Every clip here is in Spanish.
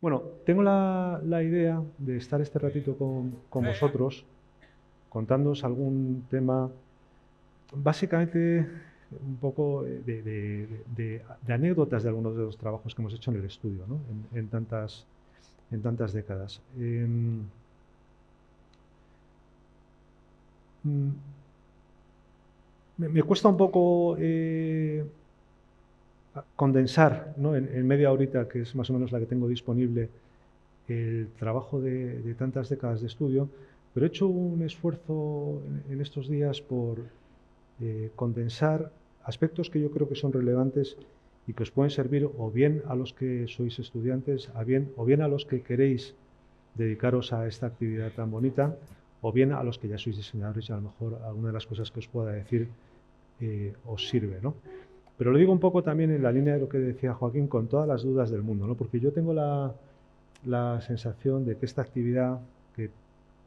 Bueno, tengo la idea de estar este ratito con vosotros, contándoos algún tema, básicamente un poco de anécdotas de algunos de los trabajos que hemos hecho en el estudio, ¿no? En tantas décadas. Me cuesta un poco condensar, ¿no? en media horita, que es más o menos la que tengo disponible, el trabajo de tantas décadas de estudio, pero he hecho un esfuerzo en estos días por condensar aspectos que yo creo que son relevantes y que os pueden servir o bien a los que sois estudiantes, o bien a los que queréis dedicaros a esta actividad tan bonita, o bien a los que ya sois diseñadores y a lo mejor alguna de las cosas que os pueda decir os sirve, ¿no? Pero lo digo un poco también en la línea de lo que decía Joaquín, con todas las dudas del mundo, ¿no? Porque yo tengo la sensación de que esta actividad, que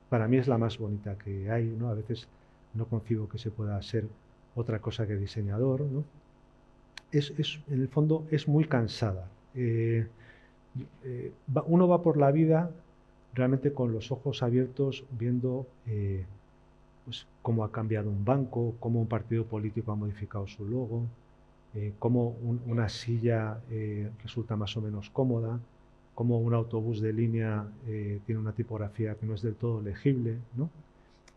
para mí es la más bonita que hay, ¿no? A veces no concibo que se pueda ser otra cosa que diseñador, ¿no? En el fondo es muy cansada. Uno va por la vida realmente con los ojos abiertos viendo pues, cómo ha cambiado un banco, cómo un partido político ha modificado su logo, cómo una silla resulta más o menos cómoda, cómo un autobús de línea tiene una tipografía que no es del todo legible, ¿no?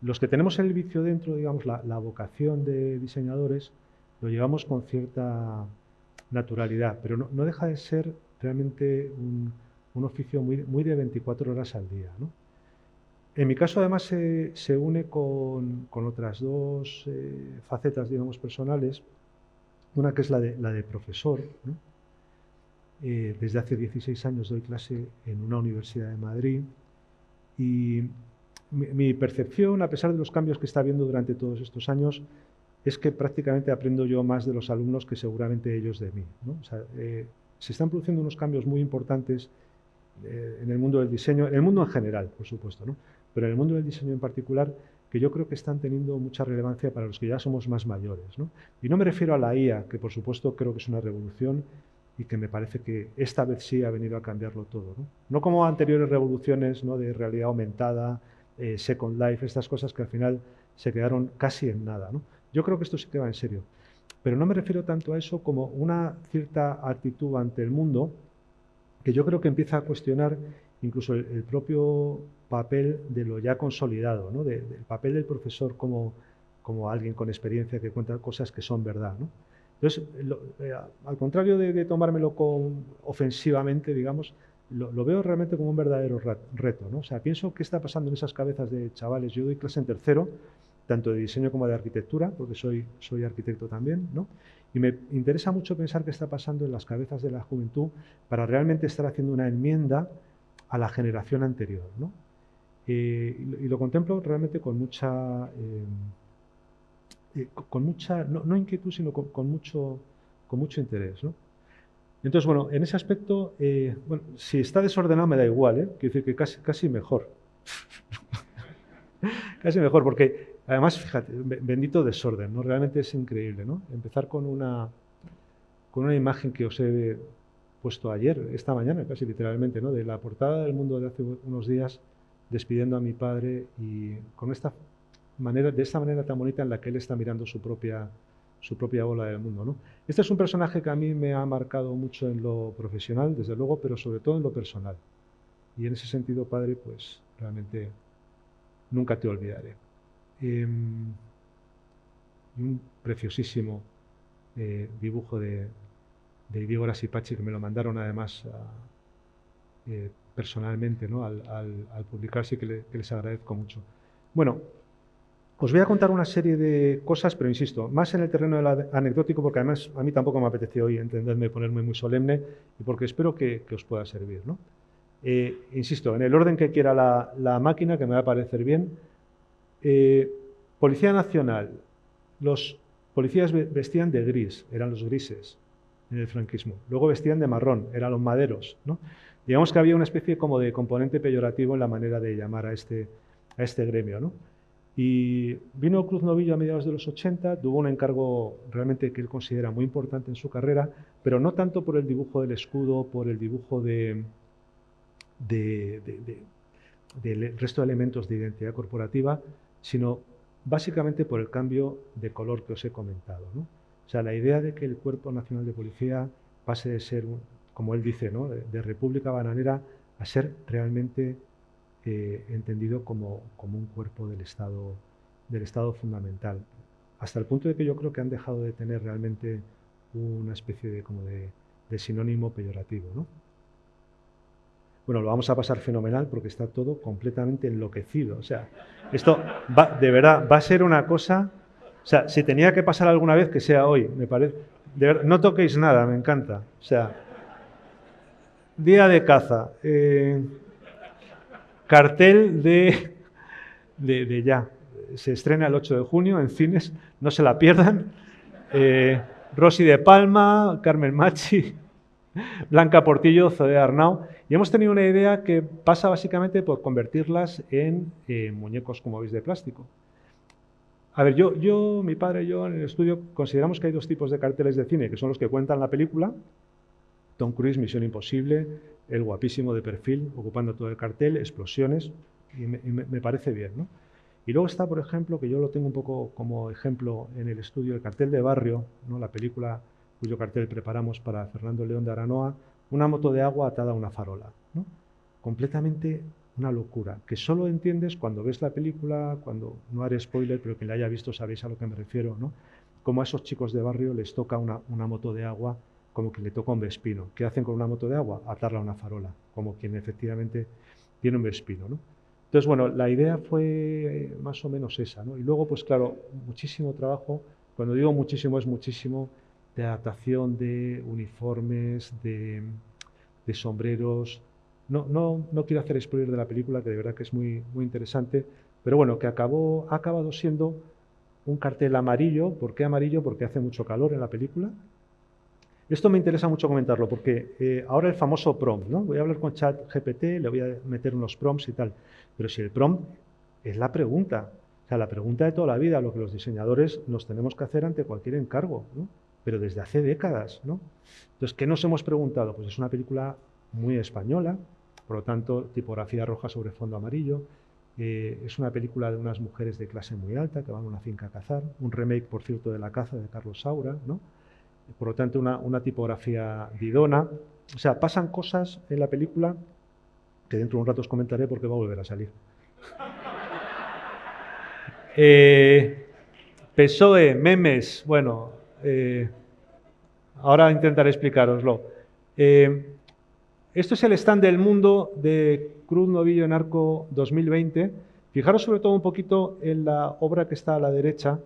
Los que tenemos el vicio dentro, digamos, la vocación de diseñadores, lo llevamos con cierta naturalidad, pero no deja de ser realmente un oficio muy de 24 horas al día, ¿no? En mi caso, además, se une con otras dos facetas, digamos, personales. Una que es la de profesor, ¿no? Desde hace 16 años doy clase en una universidad de Madrid y mi percepción, a pesar de los cambios que está habiendo durante todos estos años, es que prácticamente aprendo yo más de los alumnos que seguramente ellos de mí, ¿no? O sea, se están produciendo unos cambios muy importantes en el mundo del diseño, en el mundo en general, por supuesto, ¿no? Pero en el mundo del diseño en particular, que yo creo que están teniendo mucha relevancia para los que ya somos más mayores, ¿no? Y no me refiero a la IA, que por supuesto creo que es una revolución y que me parece que esta vez sí ha venido a cambiarlo todo, ¿no? No como anteriores revoluciones, ¿no? De realidad aumentada, Second Life, estas cosas que al final se quedaron casi en nada, ¿no? Yo creo que esto sí que va en serio. Pero no me refiero tanto a eso como una cierta actitud ante el mundo que yo creo que empieza a cuestionar incluso el propio papel de lo ya consolidado, ¿no? Del papel del profesor como alguien con experiencia que cuenta cosas que son verdad, ¿no? Entonces, al contrario de tomármelo ofensivamente, digamos, lo veo realmente como un verdadero reto, ¿no? O sea, pienso qué está pasando en esas cabezas de chavales. Yo doy clase en tercero, tanto de diseño como de arquitectura, porque soy arquitecto también, ¿no? Y me interesa mucho pensar qué está pasando en las cabezas de la juventud para realmente estar haciendo una enmienda a la generación anterior, ¿no? Y lo contemplo realmente con mucha no inquietud, sino con mucho interés, ¿no? Entonces, bueno, en ese aspecto, bueno, si está desordenado me da igual, ¿eh? Quiero decir que casi mejor. Casi mejor, porque además, fíjate, bendito desorden, ¿no? Realmente es increíble, ¿no? Empezar con una imagen que os he puesto ayer, esta mañana, casi literalmente, ¿no? De la portada del Mundo de hace unos días, despidiendo a mi padre y de esta manera tan bonita en la que él está mirando su propia bola del mundo, ¿no? Este es un personaje que a mí me ha marcado mucho en lo profesional, desde luego, pero sobre todo en lo personal. Y en ese sentido, padre, pues realmente nunca te olvidaré. Y un preciosísimo dibujo de Diego Grasipachi, que me lo mandaron además personalmente, ¿no? al publicarse, que les agradezco mucho. Bueno, os voy a contar una serie de cosas, pero insisto, más en el terreno del anecdótico, porque además a mí tampoco me apetece hoy, entenderme, ponerme muy solemne, y porque espero que os pueda servir, ¿no? Insisto, en el orden que quiera la máquina, que me va a parecer bien. Policía Nacional. Los policías vestían de gris, eran los grises en el franquismo. Luego vestían de marrón, eran los maderos, ¿no? Digamos que había una especie como de componente peyorativo en la manera de llamar a este gremio, ¿no? Y vino Cruz Novillo a mediados de los 80, tuvo un encargo realmente que él considera muy importante en su carrera, pero no tanto por el dibujo del escudo, por el dibujo de del resto de elementos de identidad corporativa, sino básicamente por el cambio de color que os he comentado, ¿no? O sea, la idea de que el Cuerpo Nacional de Policía pase de ser, como él dice, ¿no?, de república bananera a ser realmente entendido como un cuerpo del Estado fundamental. Hasta el punto de que yo creo que han dejado de tener realmente una especie de sinónimo peyorativo, ¿no? Bueno, lo vamos a pasar fenomenal porque está todo completamente enloquecido. O sea, esto de verdad va a ser una cosa. O sea, si tenía que pasar alguna vez, que sea hoy, me parece. De verdad, no toquéis nada, me encanta. O sea, día de caza, cartel de ya. Se estrena el 8 de junio en cines, no se la pierdan. Rosy de Palma, Carmen Machi, Blanca Portillo, Zoe Arnau. Y hemos tenido una idea que pasa básicamente por convertirlas en muñecos, como veis, de plástico. A ver, mi padre y yo en el estudio consideramos que hay dos tipos de carteles de cine, que son los que cuentan la película. Tom Cruise, Misión Imposible, el guapísimo de perfil, ocupando todo el cartel, explosiones, y me parece bien, ¿no? Y luego está, por ejemplo, que yo lo tengo un poco como ejemplo en el estudio, el cartel de Barrio, ¿no?, la película cuyo cartel preparamos para Fernando León de Aranoa, una moto de agua atada a una farola, ¿no? Completamente una locura, que solo entiendes cuando ves la película, cuando no haré spoiler, pero quien la haya visto sabéis a lo que me refiero, ¿no? Como a esos chicos de barrio les toca una moto de agua, como que le toca un Vespino. ¿Qué hacen con una moto de agua? Atarla a una farola, como quien efectivamente tiene un Vespino, ¿no? Entonces, bueno, la idea fue más o menos esa, ¿no? Y luego, pues claro, muchísimo trabajo. Cuando digo muchísimo, es muchísimo de adaptación de uniformes, de sombreros. No quiero hacer spoiler de la película, que de verdad que es muy, muy interesante, pero bueno, que ha acabado siendo un cartel amarillo. ¿Por qué amarillo? Porque hace mucho calor en la película. Esto me interesa mucho comentarlo, porque ahora el famoso prompt, ¿no? Voy a hablar con ChatGPT, le voy a meter unos prompts y tal, pero si el prompt es la pregunta, o sea, la pregunta de toda la vida, lo que los diseñadores nos tenemos que hacer ante cualquier encargo, ¿no? Pero desde hace décadas, ¿no? Entonces, ¿qué nos hemos preguntado? Pues es una película muy española, por lo tanto, tipografía roja sobre fondo amarillo. Es una película de unas mujeres de clase muy alta que van a una finca a cazar, un remake, por cierto, de La caza de Carlos Saura, ¿no? Por lo tanto, una tipografía didona. O sea, pasan cosas en la película que dentro de un rato os comentaré porque va a volver a salir. PSOE, memes, bueno, ahora intentaré explicároslo. Esto es el stand del Mundo de Cruz Novillo en Arco 2020. Fijaros sobre todo un poquito en la obra que está a la derecha.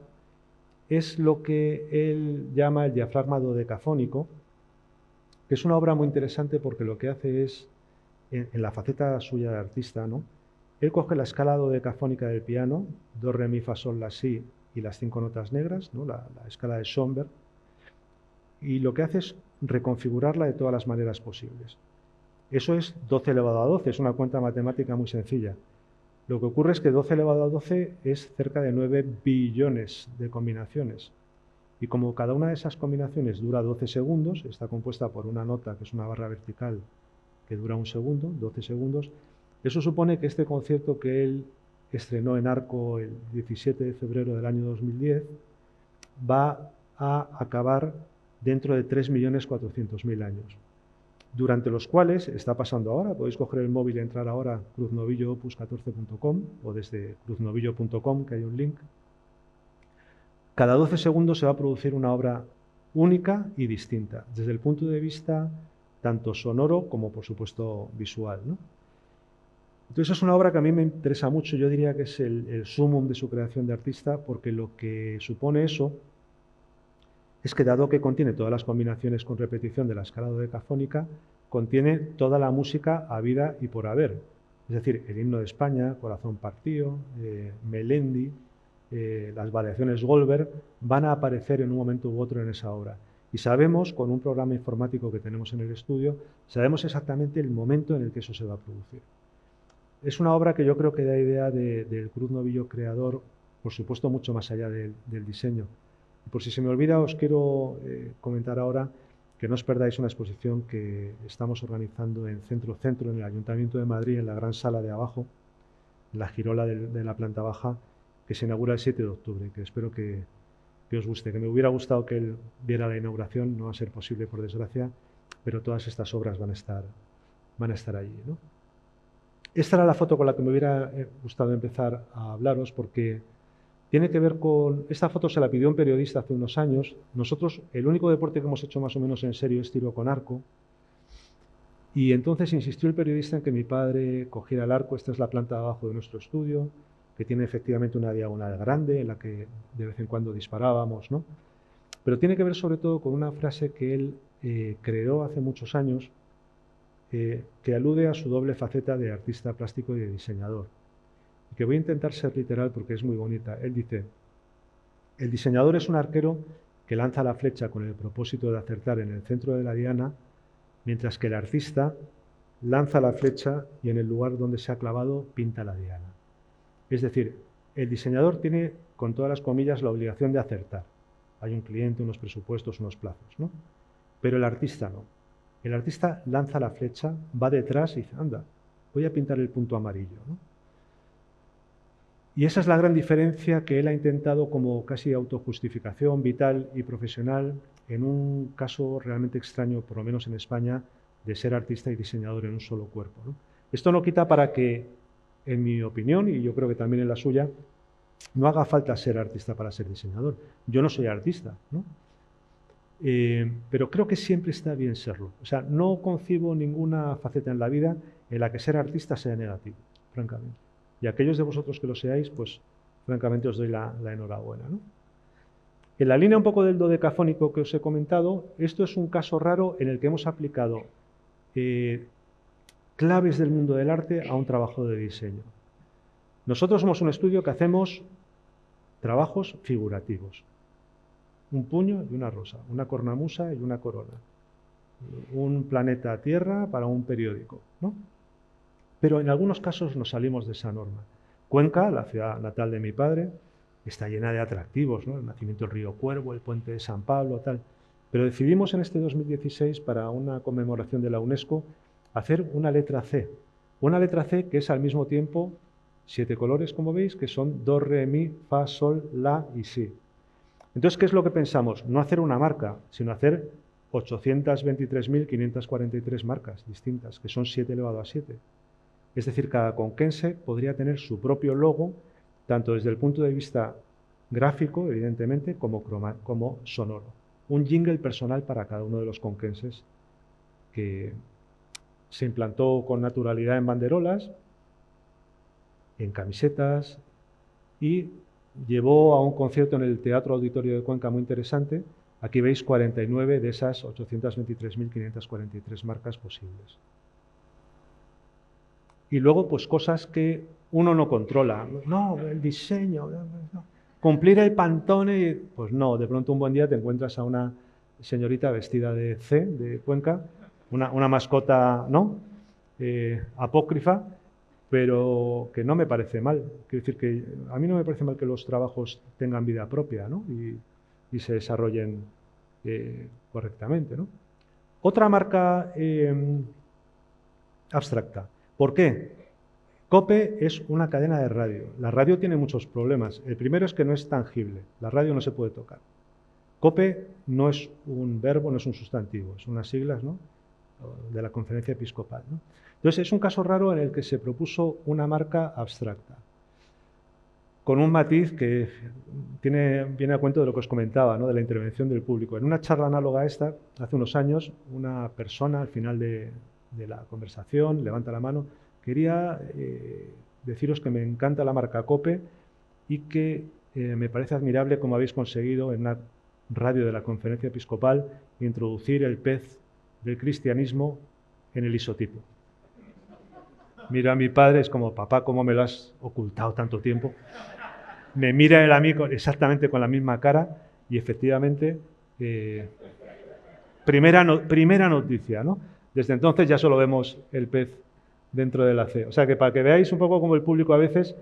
Es lo que él llama el diafragma dodecafónico, que es una obra muy interesante porque lo que hace es, en la faceta suya de artista, ¿no?, él coge la escala dodecafónica del piano, do, re, mi, fa, sol, la, si, y las 5 notas negras, ¿no?, la escala de Schoenberg, y lo que hace es reconfigurarla de todas las maneras posibles. Eso es 12 elevado a 12, es una cuenta matemática muy sencilla. Lo que ocurre es que 12 elevado a 12 es cerca de 9 billones de combinaciones. Y como cada una de esas combinaciones dura 12 segundos, está compuesta por una nota que es una barra vertical que dura 1 segundo, 12 segundos, eso supone que este concierto que él estrenó en Arco el 17 de febrero del año 2010 va a acabar dentro de 3.400.000 años, durante los cuales está pasando ahora. Podéis coger el móvil y entrar ahora a cruznovilloopus14.com o desde cruznovillo.com, que hay un link. Cada 12 segundos se va a producir una obra única y distinta, desde el punto de vista tanto sonoro como, por supuesto, visual, ¿no? Entonces es una obra que a mí me interesa mucho. Yo diría que es el sumum de su creación de artista, porque lo que supone eso es que, dado que contiene todas las combinaciones con repetición de la escala dodecafónica, contiene toda la música habida y por haber. Es decir, el himno de España, Corazón partido, Melendi, las variaciones Goldberg, van a aparecer en un momento u otro en esa obra. Y sabemos, con un programa informático que tenemos en el estudio, sabemos exactamente el momento en el que eso se va a producir. Es una obra que yo creo que da idea del Cruz Novillo creador, por supuesto mucho más allá del diseño. Por si se me olvida, os quiero comentar ahora que no os perdáis una exposición que estamos organizando en Centro, en el Ayuntamiento de Madrid, en la gran sala de abajo, en la girola de la planta baja, que se inaugura el 7 de octubre, que espero que os guste, que me hubiera gustado que él viera la inauguración, no va a ser posible por desgracia, pero todas estas obras van a estar allí, ¿no? Esta era la foto con la que me hubiera gustado empezar a hablaros, porque tiene que ver con... Esta foto se la pidió un periodista hace unos años. Nosotros, el único deporte que hemos hecho más o menos en serio es tiro con arco. Y entonces insistió el periodista en que mi padre cogiera el arco. Esta es la planta de abajo de nuestro estudio, que tiene efectivamente una diagonal grande en la que de vez en cuando disparábamos, ¿no? Pero tiene que ver sobre todo con una frase que él creó hace muchos años, que alude a su doble faceta de artista plástico y de diseñador. Que voy a intentar ser literal porque es muy bonita. Él dice: el diseñador es un arquero que lanza la flecha con el propósito de acertar en el centro de la diana, mientras que el artista lanza la flecha y en el lugar donde se ha clavado pinta la diana. Es decir, el diseñador tiene, con todas las comillas, la obligación de acertar. Hay un cliente, unos presupuestos, unos plazos, ¿no? Pero el artista no. El artista lanza la flecha, va detrás y dice: anda, voy a pintar el punto amarillo, ¿no? Y esa es la gran diferencia que él ha intentado, como casi autojustificación vital y profesional, en un caso realmente extraño, por lo menos en España, de ser artista y diseñador en un solo cuerpo, ¿no? Esto no quita para que, en mi opinión, y yo creo que también en la suya, no haga falta ser artista para ser diseñador. Yo no soy artista, ¿no? Pero creo que siempre está bien serlo. O sea, no concibo ninguna faceta en la vida en la que ser artista sea negativo, francamente. Y a aquellos de vosotros que lo seáis, pues francamente os doy la enhorabuena, ¿no? En la línea un poco del dodecafónico que os he comentado, esto es un caso raro en el que hemos aplicado claves del mundo del arte a un trabajo de diseño. Nosotros somos un estudio que hacemos trabajos figurativos. Un puño y una rosa, una cornamusa y una corona, un planeta Tierra para un periódico, ¿no? Pero en algunos casos nos salimos de esa norma. Cuenca, la ciudad natal de mi padre, está llena de atractivos, ¿no? El nacimiento del río Cuervo, el puente de San Pablo, tal. Pero decidimos en este 2016, para una conmemoración de la UNESCO, hacer una letra C. Una letra C que es al mismo tiempo 7 colores, como veis, que son do, re, mi, fa, sol, la y si. Entonces, ¿qué es lo que pensamos? No hacer una marca, sino hacer 823.543 marcas distintas, que son 7 elevado a 7. Es decir, cada conquense podría tener su propio logo, tanto desde el punto de vista gráfico, evidentemente, como sonoro. Un jingle personal para cada uno de los conquenses, que se implantó con naturalidad en banderolas, en camisetas, y llevó a un concierto en el Teatro Auditorio de Cuenca muy interesante. Aquí veis 49 de esas 823.543 marcas posibles. Y luego, pues cosas que uno no controla. No, el diseño, no. Cumplir el Pantone, pues no. De pronto un buen día te encuentras a una señorita vestida de C, de Cuenca, una mascota, ¿no? Apócrifa, pero que no me parece mal. Quiero decir que a mí no me parece mal que los trabajos tengan vida propia, ¿no? Y se desarrollen correctamente, ¿no? Otra marca abstracta. ¿Por qué? COPE es una cadena de radio. La radio tiene muchos problemas. El primero es que no es tangible. La radio no se puede tocar. COPE no es un verbo, no es un sustantivo, son unas siglas, ¿no?, de la Conferencia Episcopal, ¿no? Entonces, es un caso raro en el que se propuso una marca abstracta, con un matiz que viene a cuento de lo que os comentaba, ¿no?, de la intervención del público. En una charla análoga a esta, hace unos años, una persona al final de la conversación levanta la mano: quería deciros que me encanta la marca COPE y que me parece admirable cómo habéis conseguido en una radio de la Conferencia Episcopal introducir el pez del cristianismo en el isotipo. Mira a mi padre, es como: papá, ¿cómo me lo has ocultado tanto tiempo? Me mira él a mí exactamente con la misma cara y efectivamente, primera noticia, ¿no? Desde entonces ya solo vemos el pez dentro de la C. O sea que para que veáis un poco cómo el público a veces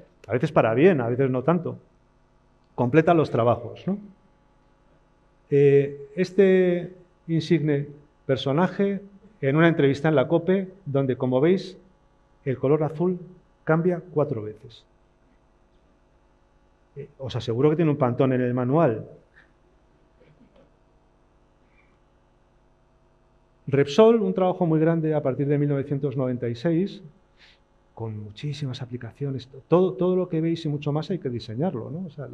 para bien, a veces no tanto, completa los trabajos, ¿no? Este insigne Personaje en una entrevista en la COPE, donde, como veis, el color azul cambia 4 veces. Os aseguro que tiene un pantón en el manual. Repsol, un trabajo muy grande a partir de 1996, con muchísimas aplicaciones. Todo lo que veis y mucho más hay que diseñarlo, ¿no? O sea,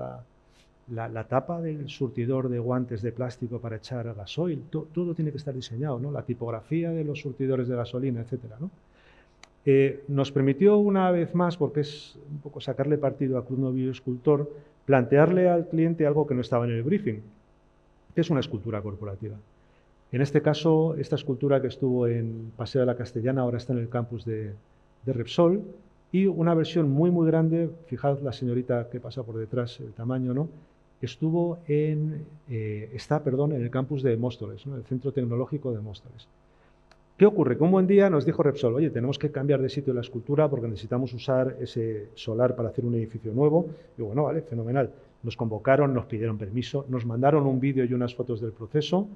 la tapa del surtidor de guantes de plástico para echar gasoil, todo tiene que estar diseñado, ¿no? La tipografía de los surtidores de gasolina, etcétera, ¿no? Nos permitió una vez más, porque es un poco sacarle partido a Cruz Novillo Escultor, plantearle al cliente algo que no estaba en el briefing, que es una escultura corporativa. En este caso, esta escultura que estuvo en Paseo de la Castellana ahora está en el campus de Repsol, y una versión muy grande, fijad la señorita que pasa por detrás, el tamaño, ¿no? Está en el campus de Móstoles, ¿no? El Centro Tecnológico de Móstoles. ¿Qué ocurre? Que un buen día nos dijo Repsol, oye, tenemos que cambiar de sitio la escultura porque necesitamos usar ese solar para hacer un edificio nuevo. Y bueno, vale, fenomenal. Nos convocaron, nos pidieron permiso, nos mandaron un vídeo y unas fotos del proceso,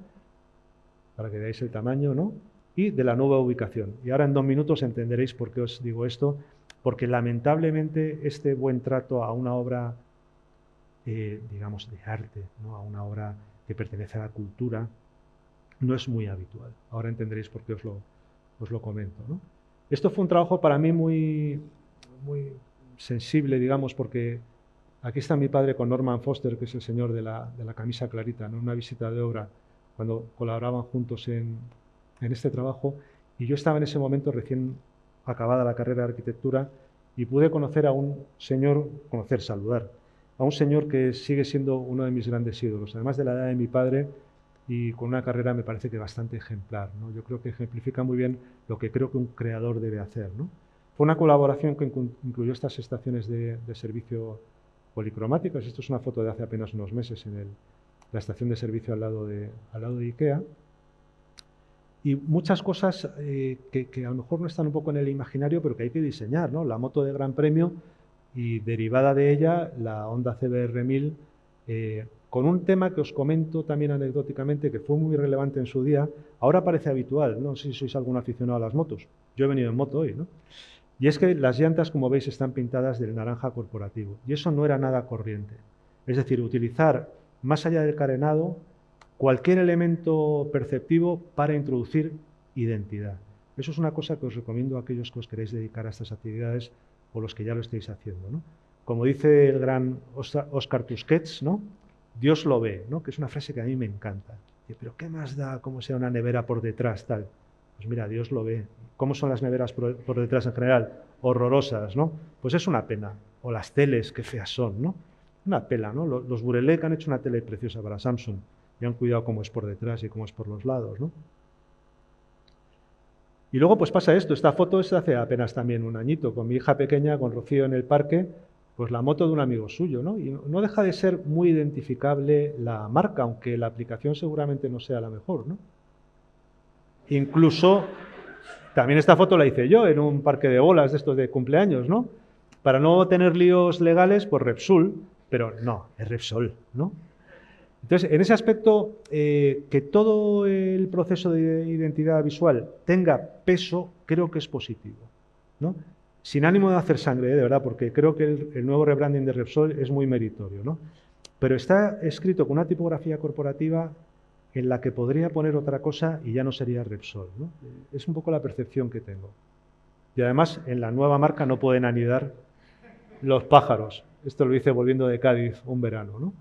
para que veáis el tamaño, ¿no? Y de la nueva ubicación. Y ahora en 2 minutos entenderéis por qué os digo esto, porque lamentablemente este buen trato a una obra, digamos, de arte, ¿no? A una obra que pertenece a la cultura, no es muy habitual. Ahora entenderéis por qué os lo comento, ¿no? Esto fue un trabajo para mí muy sensible, digamos, porque aquí está mi padre con Norman Foster, que es el señor de la camisa clarita, ¿no? Una visita de obra, cuando colaboraban juntos en este trabajo, y yo estaba en ese momento recién acabada la carrera de arquitectura y pude conocer a un señor, saludar, a un señor que sigue siendo uno de mis grandes ídolos, además de la edad de mi padre y con una carrera me parece que bastante ejemplar, ¿no? Yo creo que ejemplifica muy bien lo que creo que un creador debe hacer, ¿no? Fue una colaboración que incluyó estas estaciones de servicio policromáticas. Esto es una foto de hace apenas unos meses en la estación de servicio al lado de IKEA. Y muchas cosas que a lo mejor no están un poco en el imaginario, pero que hay que diseñar, ¿no? La moto de Gran Premio y derivada de ella la Honda CBR 1000, con un tema que os comento también anecdóticamente, que fue muy relevante en su día. Ahora parece habitual, no sé si sois algún aficionado a las motos. Yo he venido en moto hoy, ¿no? Y es que las llantas, como veis, están pintadas del naranja corporativo. Y eso no era nada corriente. Es decir, utilizar, más allá del carenado, cualquier elemento perceptivo para introducir identidad. Eso es una cosa que os recomiendo a aquellos que os queréis dedicar a estas actividades o los que ya lo estéis haciendo, ¿no? Como dice el gran Oscar Tusquets, ¿no? Dios lo ve, ¿no? Que es una frase que a mí me encanta. Pero ¿qué más da cómo sea una nevera por detrás, tal? Pues mira, Dios lo ve. ¿Cómo son las neveras por detrás en general? Horrorosas, ¿no? Pues es una pena. O las teles, qué feas son, ¿no? Una pena, ¿no? Los Burelec han hecho una tele preciosa para Samsung y han cuidado cómo es por detrás y cómo es por los lados, ¿no? Y luego pues pasa esto. Esta foto es hace apenas también un añito, con mi hija pequeña, con Rocío en el parque, pues la moto de un amigo suyo, ¿no? Y no deja de ser muy identificable la marca, aunque la aplicación seguramente no sea la mejor, ¿no? Incluso, también esta foto la hice yo en un parque de bolas de estos de cumpleaños, ¿no? Para no tener líos legales, pues Repsol, pero no, es Repsol, ¿no? Entonces, en ese aspecto, que todo el proceso de identidad visual tenga peso, creo que es positivo, ¿no? Sin ánimo de hacer sangre, de verdad, porque creo que el nuevo rebranding de Repsol es muy meritorio, ¿no? Pero está escrito con una tipografía corporativa en la que podría poner otra cosa y ya no sería Repsol, ¿no? Es un poco la percepción que tengo. Y además, en la nueva marca no pueden anidar los pájaros. Esto lo hice volviendo de Cádiz un verano, ¿no?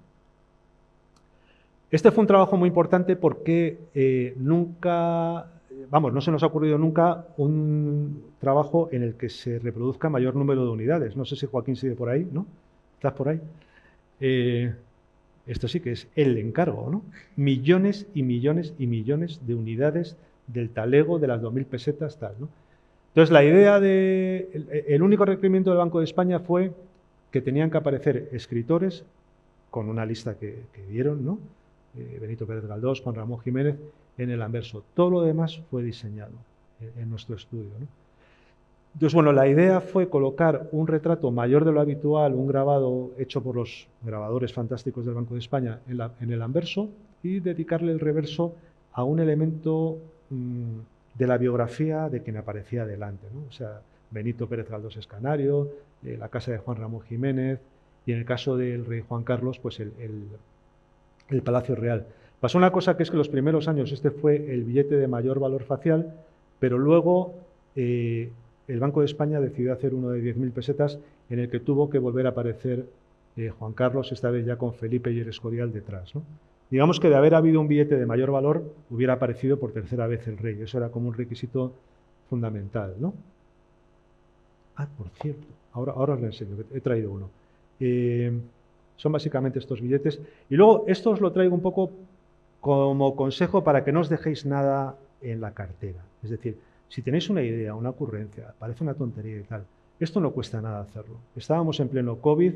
Este fue un trabajo muy importante porque no se nos ha ocurrido nunca un trabajo en el que se reproduzca mayor número de unidades. No sé si Joaquín sigue por ahí, ¿no? ¿Estás por ahí? Esto sí que es el encargo, ¿no? Millones y millones y millones de unidades del talego, de las 2.000 pesetas, tal, ¿no? Entonces, la idea el único requerimiento del Banco de España fue que tenían que aparecer escritores con una lista que dieron, ¿no? Benito Pérez Galdós, Juan Ramón Jiménez, en el anverso. Todo lo demás fue diseñado en nuestro estudio, ¿no? Entonces, bueno, la idea fue colocar un retrato mayor de lo habitual, un grabado hecho por los grabadores fantásticos del Banco de España en el anverso y dedicarle el reverso a un elemento de la biografía de quien aparecía delante, ¿no? O sea, Benito Pérez Galdós es canario, la casa de Juan Ramón Jiménez, y en el caso del rey Juan Carlos, pues el Palacio Real. Pasó una cosa, que es que los primeros años este fue el billete de mayor valor facial, pero luego el Banco de España decidió hacer uno de 10.000 pesetas en el que tuvo que volver a aparecer Juan Carlos, esta vez ya con Felipe y el Escorial detrás, ¿no? Digamos que de haber habido un billete de mayor valor, hubiera aparecido por tercera vez el rey. Eso era como un requisito fundamental, ¿no? Ah, por cierto, ahora os lo enseño, he traído uno. Son básicamente estos billetes. Y luego, esto os lo traigo un poco como consejo para que no os dejéis nada en la cartera. Es decir, si tenéis una idea, una ocurrencia, parece una tontería y tal, esto no cuesta nada hacerlo. Estábamos en pleno COVID,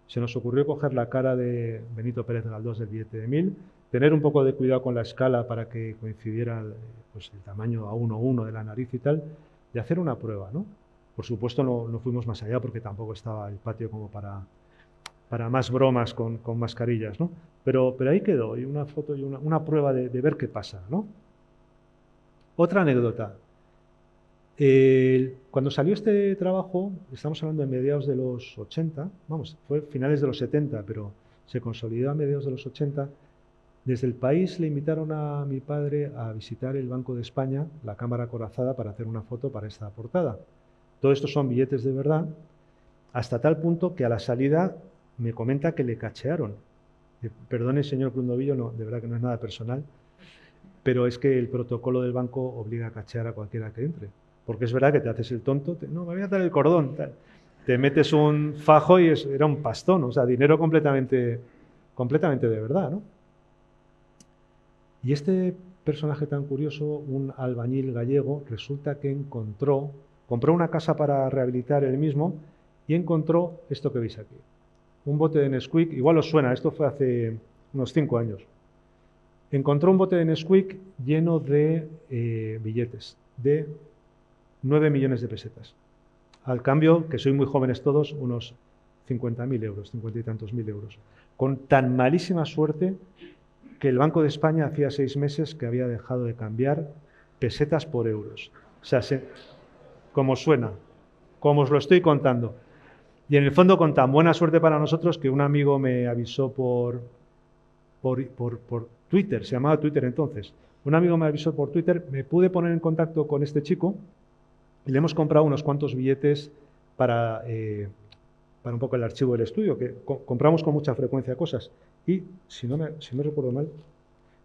se nos ocurrió coger la cara de Benito Pérez Galdós del billete de 1000, tener un poco de cuidado con la escala para que coincidiera pues, el tamaño a 1:1 de la nariz y tal, y hacer una prueba, ¿no? Por supuesto no fuimos más allá porque tampoco estaba el patio como para más bromas con mascarillas, ¿no? Pero ahí quedó, y una foto y una prueba de ver qué pasa, ¿no? Otra anécdota. Cuando salió este trabajo, estamos hablando de mediados de los 80, vamos, fue finales de los 70, pero se consolidó a mediados de los 80, desde el país le invitaron a mi padre a visitar el Banco de España, la Cámara Acorazada, para hacer una foto para esta portada. Todo esto son billetes de verdad, hasta tal punto que a la salida me comenta que le cachearon. Perdone, señor Crundovillo, no, de verdad que no es nada personal, pero es que el protocolo del banco obliga a cachear a cualquiera que entre. Porque es verdad que te haces el tonto, no, me voy a dar el cordón, tal. Te metes un fajo y era un pastón, o sea, dinero completamente de verdad, ¿no? Y este personaje tan curioso, un albañil gallego, resulta que compró una casa para rehabilitar él mismo y encontró esto que veis aquí. Un bote de Nesquik, igual os suena, esto fue hace unos 5 años. Encontró un bote de Nesquik lleno de billetes de 9 millones de pesetas. Al cambio, que sois muy jóvenes todos, unos 50.000 euros, 50 y tantos mil euros. Con tan malísima suerte que el Banco de España hacía 6 meses que había dejado de cambiar pesetas por euros. O sea, como suena, como os lo estoy contando. Y en el fondo con tan buena suerte para nosotros que un amigo me avisó por Twitter, se llamaba Twitter entonces. Un amigo me avisó por Twitter, me pude poner en contacto con este chico y le hemos comprado unos cuantos billetes para un poco el archivo del estudio, que compramos con mucha frecuencia cosas. Y, si no recuerdo mal,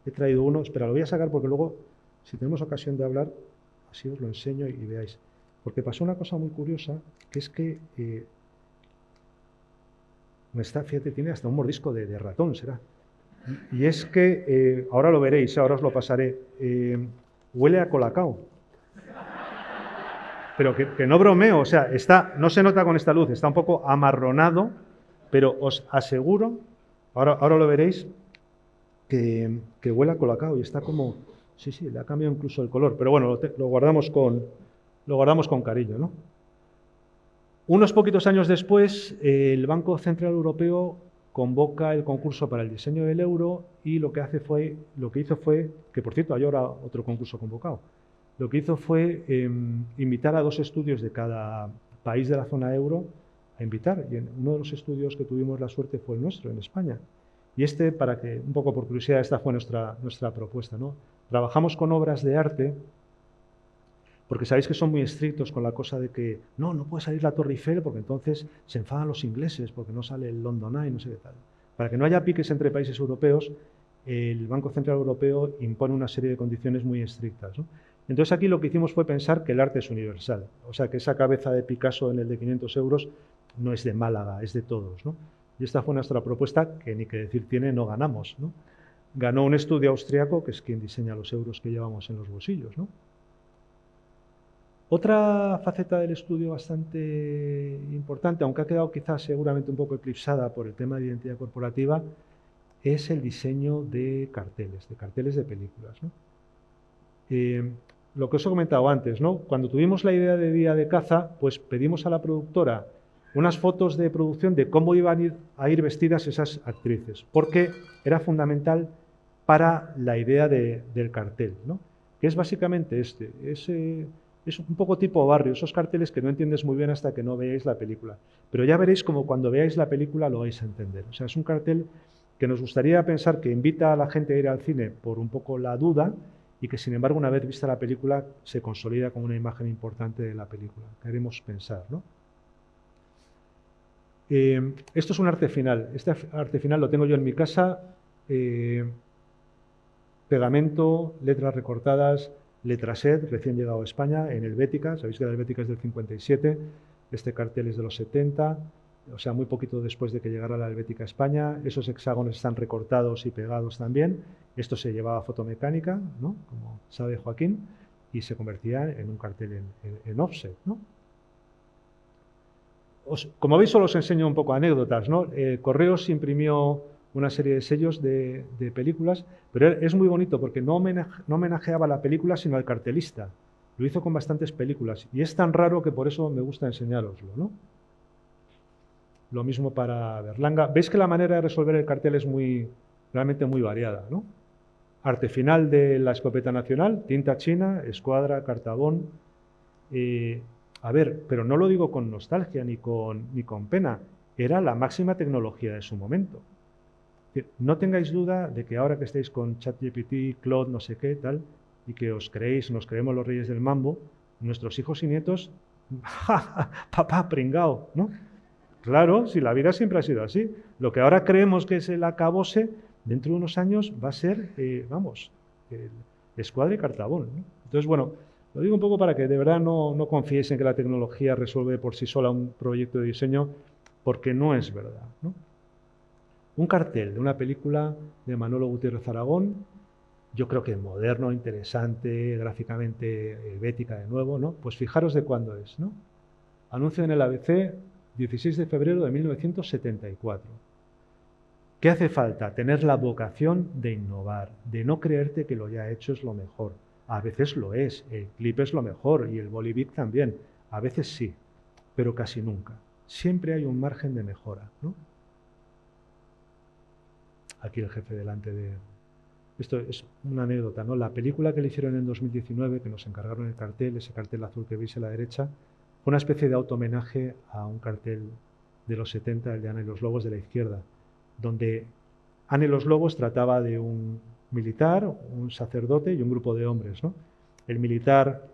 he traído uno, espera, lo voy a sacar porque luego, si tenemos ocasión de hablar, así os lo enseño y veáis. Porque pasó una cosa muy curiosa, que es que, fíjate, tiene hasta un mordisco de ratón, será. Y es que, ahora lo veréis, ahora os lo pasaré, huele a colacao. Pero que no bromeo, o sea, no se nota con esta luz, está un poco amarronado, pero os aseguro, ahora lo veréis, que huele a colacao y está como, sí, le ha cambiado incluso el color, pero bueno, lo guardamos con cariño, ¿no? Unos poquitos años después, el Banco Central Europeo convoca el concurso para el diseño del euro y lo que hizo fue, que por cierto hay ahora otro concurso convocado, lo que hizo fue invitar a 2 estudios de cada país de la zona euro a invitar. Y uno de los estudios que tuvimos la suerte fue el nuestro, en España. Y para que, un poco por curiosidad, esta fue nuestra propuesta, ¿no? Trabajamos con obras de arte, porque sabéis que son muy estrictos con la cosa de que no puede salir la Torre Eiffel porque entonces se enfadan los ingleses, porque no sale el London Eye, no sé qué tal. Para que no haya piques entre países europeos, el Banco Central Europeo impone una serie de condiciones muy estrictas, ¿no? Entonces aquí lo que hicimos fue pensar que el arte es universal, o sea que esa cabeza de Picasso en el de 500 euros no es de Málaga, es de todos, ¿no? Y esta fue nuestra propuesta, que ni que decir tiene, no ganamos, ¿no? Ganó un estudio austriaco, que es quien diseña los euros que llevamos en los bolsillos, ¿no? Otra faceta del estudio bastante importante, aunque ha quedado quizás seguramente un poco eclipsada por el tema de identidad corporativa, es el diseño de carteles de películas, ¿no? Lo que os he comentado antes, ¿no? Cuando tuvimos la idea de Día de Caza, pues pedimos a la productora unas fotos de producción de cómo iban a ir vestidas esas actrices, porque era fundamental para la idea del cartel, ¿no? que es básicamente este. Es un poco tipo barrio, esos carteles que no entiendes muy bien hasta que no veáis la película. Pero ya veréis como cuando veáis la película lo vais a entender. O sea, es un cartel que nos gustaría pensar que invita a la gente a ir al cine por un poco la duda y que, sin embargo, una vez vista la película, se consolida como una imagen importante de la película. Queremos pensar, ¿no? Esto es un arte final. Este arte final lo tengo yo en mi casa. Pegamento, letras recortadas, Letraset, recién llegado a España, en Helvética. Sabéis que la Helvética es del 57, este cartel es de los 70, o sea, muy poquito después de que llegara la Helvética a España. Esos hexágonos están recortados y pegados también. Esto se llevaba a fotomecánica, ¿no?, como sabe Joaquín, y se convertía en un cartel en offset, ¿no? Como veis, solo os enseño un poco anécdotas, ¿no? Correos imprimió una serie de sellos de películas, pero es muy bonito porque no homenajeaba la película, sino al cartelista. Lo hizo con bastantes películas y es tan raro que por eso me gusta enseñároslo, ¿no? Lo mismo para Berlanga. Veis que la manera de resolver el cartel es realmente muy variada, ¿no? Arte final de la escopeta nacional, tinta china, escuadra, cartabón. A ver, pero no lo digo con nostalgia ni con pena, era la máxima tecnología de su momento. No tengáis duda de que ahora que estáis con ChatGPT, Claude, no sé qué, tal, y que nos creemos los reyes del mambo, nuestros hijos y nietos, papá, pringao, ¿no? Claro, si la vida siempre ha sido así. Lo que ahora creemos que es el acabose, dentro de unos años va a ser, vamos, escuadra y cartabón, ¿no? Entonces, bueno, lo digo un poco para que de verdad no confiéis en que la tecnología resuelve por sí sola un proyecto de diseño, porque no es verdad, ¿no? Un cartel de una película de Manolo Gutiérrez Aragón, yo creo que moderno, interesante, gráficamente helvética de nuevo, ¿no? Pues fijaros de cuándo es, ¿no? Anuncio en el ABC, 16 de febrero de 1974. ¿Qué hace falta? Tener la vocación de innovar, de no creerte que lo ya hecho es lo mejor. A veces lo es, el clip es lo mejor y el Bolivic también. A veces sí, pero casi nunca. Siempre hay un margen de mejora, ¿no? Aquí el jefe delante de... Esto es una anécdota, ¿no? La película que le hicieron en 2019, que nos encargaron el cartel, ese cartel azul que veis a la derecha, fue una especie de auto-homenaje a un cartel de los 70, el de Ana y los Lobos, de la izquierda, donde Ana y los Lobos trataba de un militar, un sacerdote y un grupo de hombres, ¿no? El militar,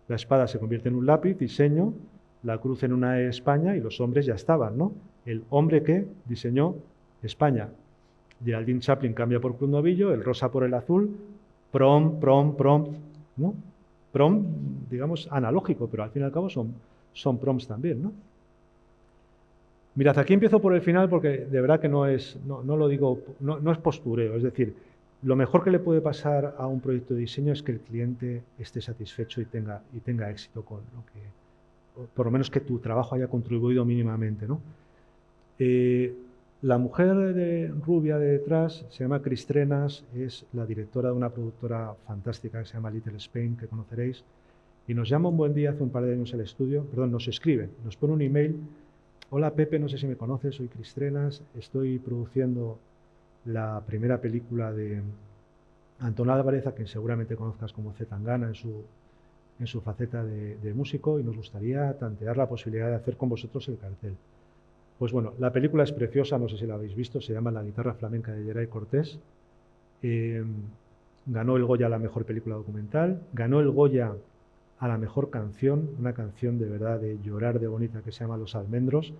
la espada se convierte en un lápiz, diseño, la cruz en una España y los hombres ya estaban, ¿no? El hombre que diseñó España. Geraldine Chaplin cambia por Cruz Novillo, el rosa por el azul, prom, ¿no? Prom, digamos, analógico, pero al fin y al cabo son proms también, ¿no? Mirad, aquí empiezo por el final porque de verdad que no lo digo, no es postureo, es decir, lo mejor que le puede pasar a un proyecto de diseño es que el cliente esté satisfecho y tenga éxito con lo que, por lo menos que tu trabajo haya contribuido mínimamente, ¿no? La mujer rubia de detrás se llama Cris Trenas, es la directora de una productora fantástica que se llama Little Spain, que conoceréis, y nos llama un buen día hace un par de años al estudio, perdón, nos escribe, nos pone un email: hola Pepe, no sé si me conoces, soy Cris Trenas, estoy produciendo la primera película de Antón Álvarez, a quien seguramente conozcas como C. Tangana en su faceta de músico, y nos gustaría tantear la posibilidad de hacer con vosotros el cartel. Pues bueno, la película es preciosa, no sé si la habéis visto, se llama La guitarra flamenca de Geray Cortés. Ganó el Goya a la mejor película documental, ganó el Goya a la mejor canción, una canción de verdad de llorar de bonita que se llama Los Almendros.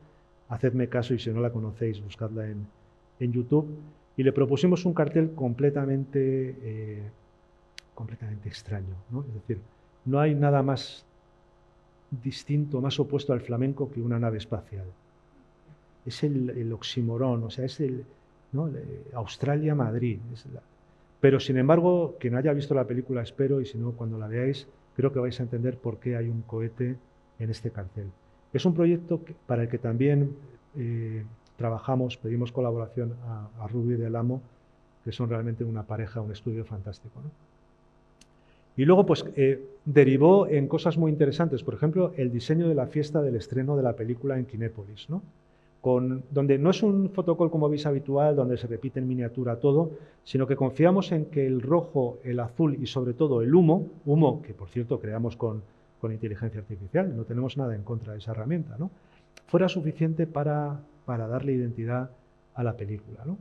Hacedme caso y si no la conocéis, buscadla en YouTube. Y le propusimos un cartel completamente extraño, ¿no? Es decir, no hay nada más distinto, más opuesto al flamenco que una nave espacial. Es el oxímoron, o sea, es ¿no? Australia-Madrid. Pero, sin embargo, quien haya visto la película, espero, y si no, cuando la veáis, creo que vais a entender por qué hay un cohete en este cartel. Es un proyecto para el que también trabajamos, pedimos colaboración a Rubio y Del Amo, que son realmente una pareja, un estudio fantástico, ¿no? Y luego, pues, derivó en cosas muy interesantes. Por ejemplo, el diseño de la fiesta del estreno de la película en Kinépolis, ¿no? donde no es un fotocall como veis habitual, donde se repite en miniatura todo, sino que confiamos en que el rojo, el azul y sobre todo el humo que por cierto creamos con inteligencia artificial, no tenemos nada en contra de esa herramienta, ¿no?, fuera suficiente para darle identidad a la película, ¿no?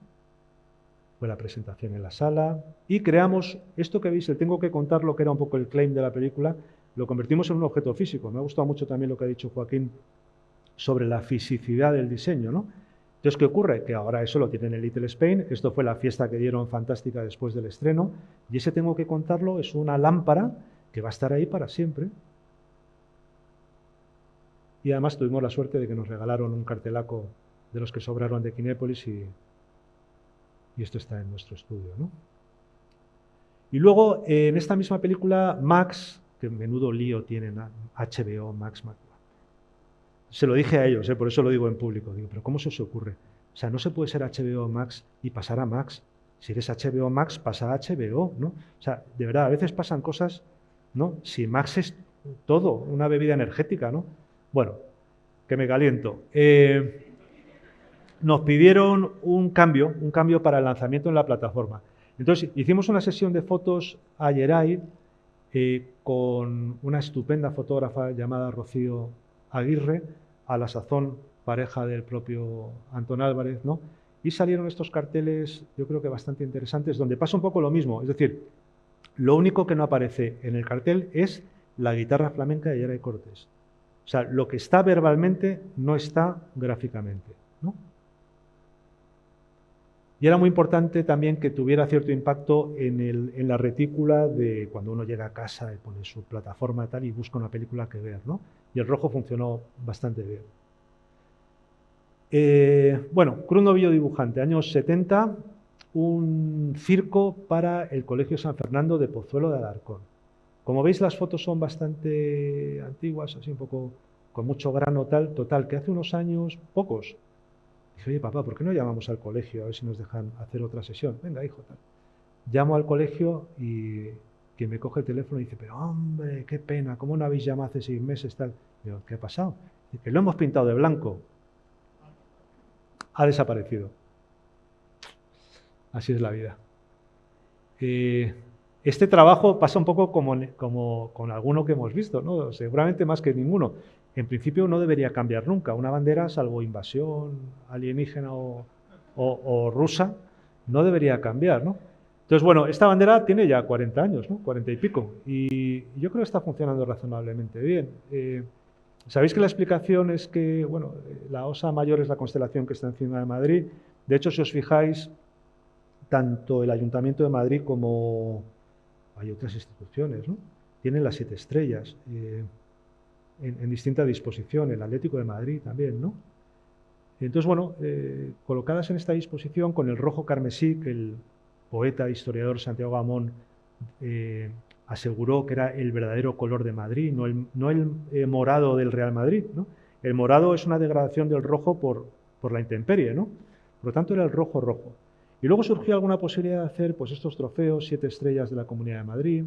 Fue la presentación en la sala y creamos esto que veis, el tengo que contar lo que era un poco el claim de la película, lo convertimos en un objeto físico. Me ha gustado mucho también lo que ha dicho Joaquín sobre la fisicidad del diseño, ¿no? Entonces, ¿qué ocurre? Que ahora eso lo tienen en Little Spain, esto fue la fiesta que dieron fantástica después del estreno, y ese tengo que contarlo es una lámpara que va a estar ahí para siempre. Y además tuvimos la suerte de que nos regalaron un cartelaco de los que sobraron de Kinépolis y esto está en nuestro estudio, ¿no? Y luego, en esta misma película, Max, que menudo lío tienen HBO, Max. Se lo dije a ellos, por eso lo digo en público. Digo, pero ¿cómo se os ocurre? O sea, no se puede ser HBO Max y pasar a Max. Si eres HBO Max, pasa a HBO, ¿no? O sea, de verdad, a veces pasan cosas, ¿no? Si Max es todo, una bebida energética, ¿no? Bueno, que me caliento. Nos pidieron un cambio para el lanzamiento en la plataforma. Entonces, hicimos una sesión de fotos ayer ahí con una estupenda fotógrafa llamada Rocío Aguirre, a la sazón pareja del propio Antón Álvarez, ¿no? Y salieron estos carteles, yo creo que bastante interesantes, donde pasa un poco lo mismo. Es decir, lo único que no aparece en el cartel es la guitarra flamenca de Geray Cortés. O sea, lo que está verbalmente no está gráficamente, ¿no? Y era muy importante también que tuviera cierto impacto en la retícula de cuando uno llega a casa y pone su plataforma y tal y busca una película que ver, ¿no? Y el rojo funcionó bastante bien. Bueno, Cruz Novillo dibujante, años 70, un circo para el Colegio San Fernando de Pozuelo de Alarcón. Como veis, las fotos son bastante antiguas, así un poco con mucho grano tal, total, que hace unos años, pocos, dije, oye, papá, ¿por qué no llamamos al colegio a ver si nos dejan hacer otra sesión? Venga, hijo, tal. Llamo al colegio y quien me coge el teléfono y dice, pero hombre, qué pena, ¿cómo no habéis llamado hace 6 meses, tal? Digo, ¿qué ha pasado? Dice, lo hemos pintado de blanco. Ha desaparecido. Así es la vida. Este trabajo pasa un poco como con alguno que hemos visto, ¿no? Seguramente más que ninguno. En principio no debería cambiar nunca. Una bandera, salvo invasión alienígena o rusa, no debería cambiar, ¿no? Entonces, bueno, esta bandera tiene ya 40 años, ¿no? 40 y pico. Y yo creo que está funcionando razonablemente bien. Sabéis que la explicación es que, bueno, la Osa Mayor es la constelación que está encima de Madrid. De hecho, si os fijáis, tanto el Ayuntamiento de Madrid como hay otras instituciones, ¿no?, tienen las 7 estrellas en distinta disposición, el Atlético de Madrid también, ¿no? Entonces, bueno, colocadas en esta disposición con el rojo carmesí, que el poeta e historiador Santiago Amón aseguró que era el verdadero color de Madrid, no el morado del Real Madrid, ¿no? El morado es una degradación del rojo por la intemperie, ¿no? Por lo tanto, era el rojo rojo. Y luego surgió alguna posibilidad de hacer pues, estos trofeos, 7 estrellas de la Comunidad de Madrid.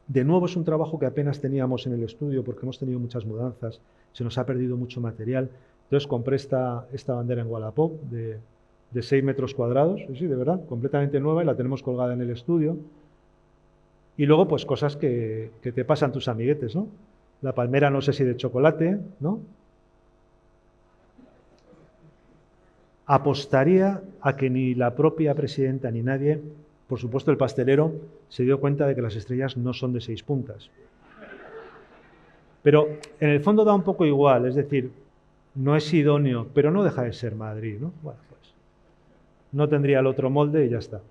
De nuevo es un trabajo que apenas teníamos en el estudio porque hemos tenido muchas mudanzas, se nos ha perdido mucho material. Entonces compré esta bandera en Wallapop de 6 metros cuadrados, sí, de verdad, completamente nueva y la tenemos colgada en el estudio. Y luego pues cosas que te pasan tus amiguetes, ¿no? La palmera no sé si de chocolate, ¿no? Apostaría a que ni la propia presidenta ni nadie, por supuesto el pastelero, se dio cuenta de que las estrellas no son de 6 puntas. Pero en el fondo da un poco igual, es decir, no es idóneo, pero no deja de ser Madrid, ¿no? Bueno, pues no tendría el otro molde y ya está.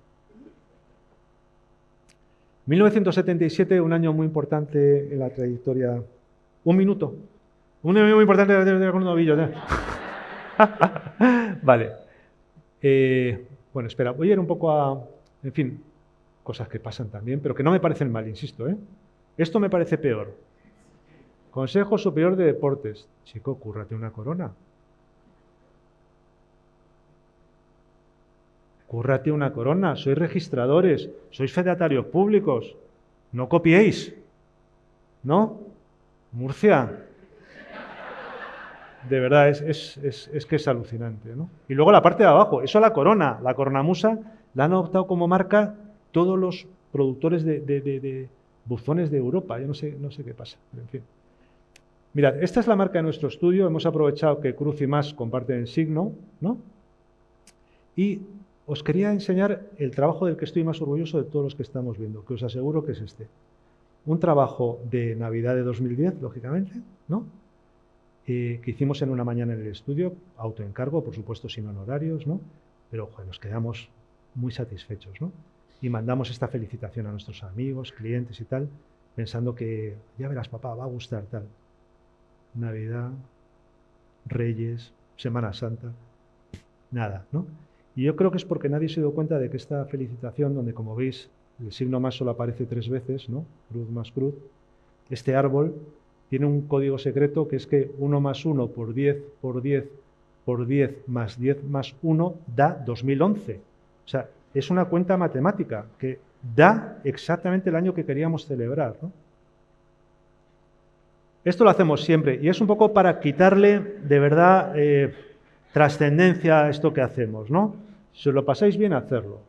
1977, un año muy importante en la trayectoria. Un minuto. Un año muy importante en la trayectoria con un novillo. Vale. Bueno, espera, voy a ir un poco a, en fin, cosas que pasan también, pero que no me parecen mal, insisto, ¿eh? Esto me parece peor. Consejo Superior de Deportes. Chico, cúrrate una corona. Cúrrate una corona. Sois registradores, sois fedatarios públicos. No copiéis. ¿No? Murcia. De verdad, es que es alucinante, ¿no? Y luego la parte de abajo, eso la corona musa, la han adoptado como marca todos los productores de buzones de Europa. Yo no sé qué pasa, pero en fin. Mirad, esta es la marca de nuestro estudio. Hemos aprovechado que Cruz y Más comparten el signo, ¿no? Y os quería enseñar el trabajo del que estoy más orgulloso de todos los que estamos viendo, que os aseguro que es este. Un trabajo de Navidad de 2010, lógicamente, ¿no? Que hicimos en una mañana en el estudio, autoencargo, por supuesto sin honorarios, ¿no? Pero joder, nos quedamos muy satisfechos, ¿no? Y mandamos esta felicitación a nuestros amigos, clientes y tal, pensando que, ya verás papá, va a gustar tal. Navidad, Reyes, Semana Santa, nada, ¿no? Y yo creo que es porque nadie se dio cuenta de que esta felicitación, donde como veis el signo más solo aparece 3 veces, ¿no? Cruz más cruz, este árbol tiene un código secreto que es que 1 más 1 por 10 por 10 por 10 más 10 más 1 da 2011. O sea, es una cuenta matemática que da exactamente el año que queríamos celebrar, ¿no? Esto lo hacemos siempre y es un poco para quitarle de verdad trascendencia a esto que hacemos, ¿no? Si os lo pasáis bien, hacerlo.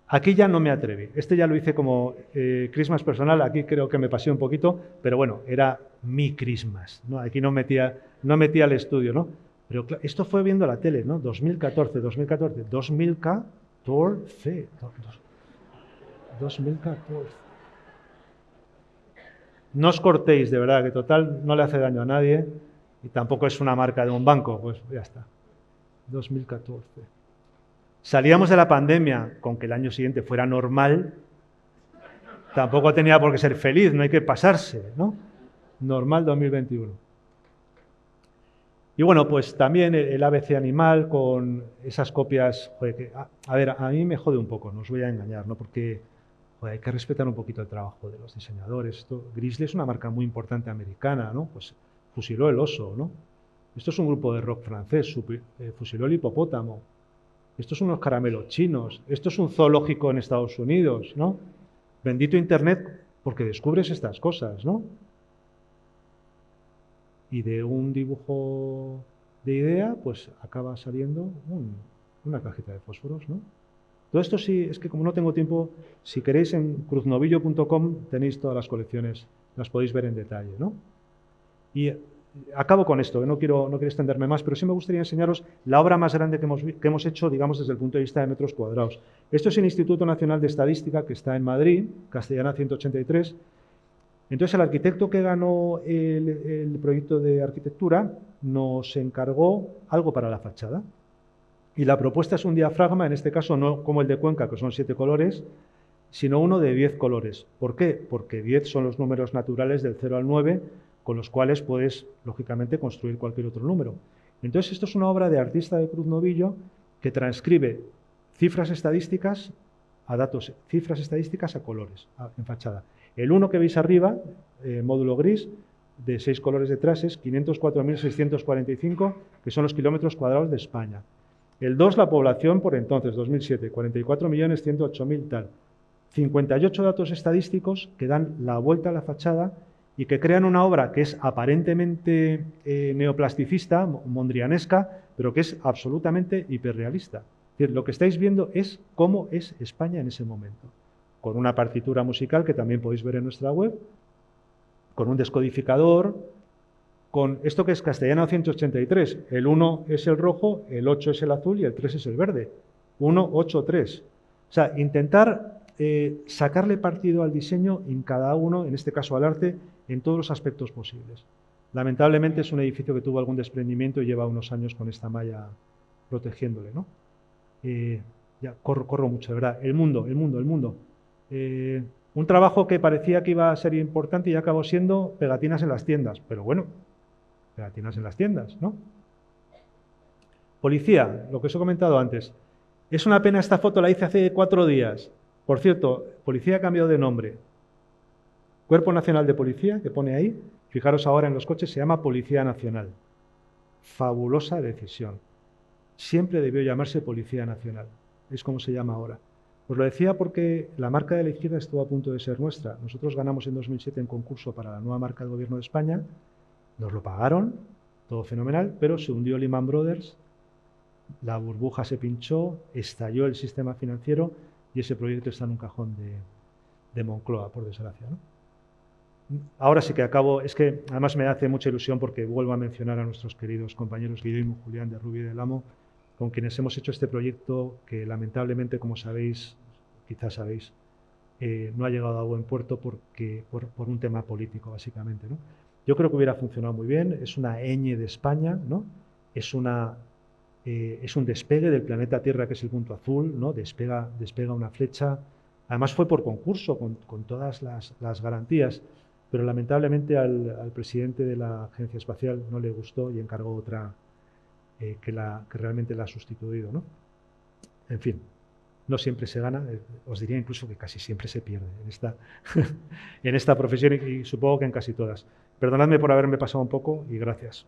Aquí ya no me atreví. Este ya lo hice como Christmas personal, aquí creo que me pasé un poquito, pero bueno, era mi Christmas, ¿no? Aquí no metía el estudio, ¿no? Pero esto fue viendo la tele, ¿no? 2014. 2014. No os cortéis, de verdad, que total no le hace daño a nadie y tampoco es una marca de un banco, pues ya está. 2014. Salíamos de la pandemia con que el año siguiente fuera normal, tampoco tenía por qué ser feliz, no hay que pasarse, ¿no? Normal 2021. Y bueno, pues también el ABC animal con esas copias, joder, que, a ver, a mí me jode un poco, no os voy a engañar, ¿no? Porque joder, hay que respetar un poquito el trabajo de los diseñadores. Grizzly es una marca muy importante americana, ¿no? Pues fusiló el oso, ¿no? Esto es un grupo de rock francés, fusiló el hipopótamo. Estos son unos caramelos chinos. Esto es un zoológico en Estados Unidos, ¿no? Bendito Internet porque descubres estas cosas, ¿no? Y de un dibujo de idea, pues acaba saliendo una cajita de fósforos, ¿no? Todo esto sí, es que como no tengo tiempo, si queréis en cruznovillo.com tenéis todas las colecciones, las podéis ver en detalle, ¿no? Y acabo con esto, que no quiero extenderme más, pero sí me gustaría enseñaros la obra más grande que hemos hecho, digamos, desde el punto de vista de metros cuadrados. Esto es el Instituto Nacional de Estadística, que está en Madrid, Castellana 183. Entonces, el arquitecto que ganó el proyecto de arquitectura nos encargó algo para la fachada. Y la propuesta es un diafragma, en este caso no como el de Cuenca, que son 7 colores, sino uno de 10 colores. ¿Por qué? Porque 10 son los números naturales del 0 al 9, con los cuales puedes, lógicamente, construir cualquier otro número. Entonces, esto es una obra de artista de Cruz Novillo que transcribe cifras estadísticas a datos, cifras estadísticas a colores, en fachada. El 1 que veis arriba, módulo gris, de 6 colores de trases, 504.645, que son los kilómetros cuadrados de España. El 2, la población por entonces, 2007, 44.108.000 tal. 58 datos estadísticos que dan la vuelta a la fachada y que crean una obra que es aparentemente neoplasticista, mondrianesca, pero que es absolutamente hiperrealista. Es decir, lo que estáis viendo es cómo es España en ese momento, con una partitura musical que también podéis ver en nuestra web, con un descodificador, con esto que es Castellana 183. El 1 es el rojo, el 8 es el azul y el 3 es el verde. 1, 8, 3. O sea, intentar sacarle partido al diseño en cada uno, en este caso al arte, en todos los aspectos posibles. Lamentablemente es un edificio que tuvo algún desprendimiento y lleva unos años con esta malla protegiéndole, ¿no? Ya corro mucho, de verdad. El mundo. Un trabajo que parecía que iba a ser importante y acabó siendo pegatinas en las tiendas, pero bueno, pegatinas en las tiendas, ¿no? Policía, lo que os he comentado antes. Es una pena, esta foto la hice hace 4 días. Por cierto, policía ha cambiado de nombre. Cuerpo Nacional de Policía, que pone ahí, fijaros ahora en los coches, se llama Policía Nacional. Fabulosa decisión. Siempre debió llamarse Policía Nacional. Es como se llama ahora. Os lo decía porque la marca de la izquierda estuvo a punto de ser nuestra. Nosotros ganamos en 2007 en concurso para la nueva marca del Gobierno de España nos lo pagaron, todo fenomenal, pero se hundió Lehman Brothers, la burbuja se pinchó, estalló el sistema financiero y ese proyecto está en un cajón de Moncloa, por desgracia, ¿no? Ahora sí que acabo, es que además me hace mucha ilusión porque vuelvo a mencionar a nuestros queridos compañeros Guillermo Julián de Rubí del Amo, con quienes hemos hecho este proyecto que lamentablemente, como sabéis, quizás sabéis, no ha llegado a buen puerto por un tema político, básicamente, ¿no? Yo creo que hubiera funcionado muy bien, es una ñ de España, ¿no? Es un despegue del planeta Tierra, que es el punto azul, ¿no? Despega una flecha. Además fue por concurso, con todas las garantías, pero lamentablemente al presidente de la Agencia Espacial no le gustó y encargó otra que realmente la ha sustituido, ¿no? En fin, no siempre se gana, os diría incluso que casi siempre se pierde en esta profesión y supongo que en casi todas. Perdonadme por haberme pasado un poco y gracias.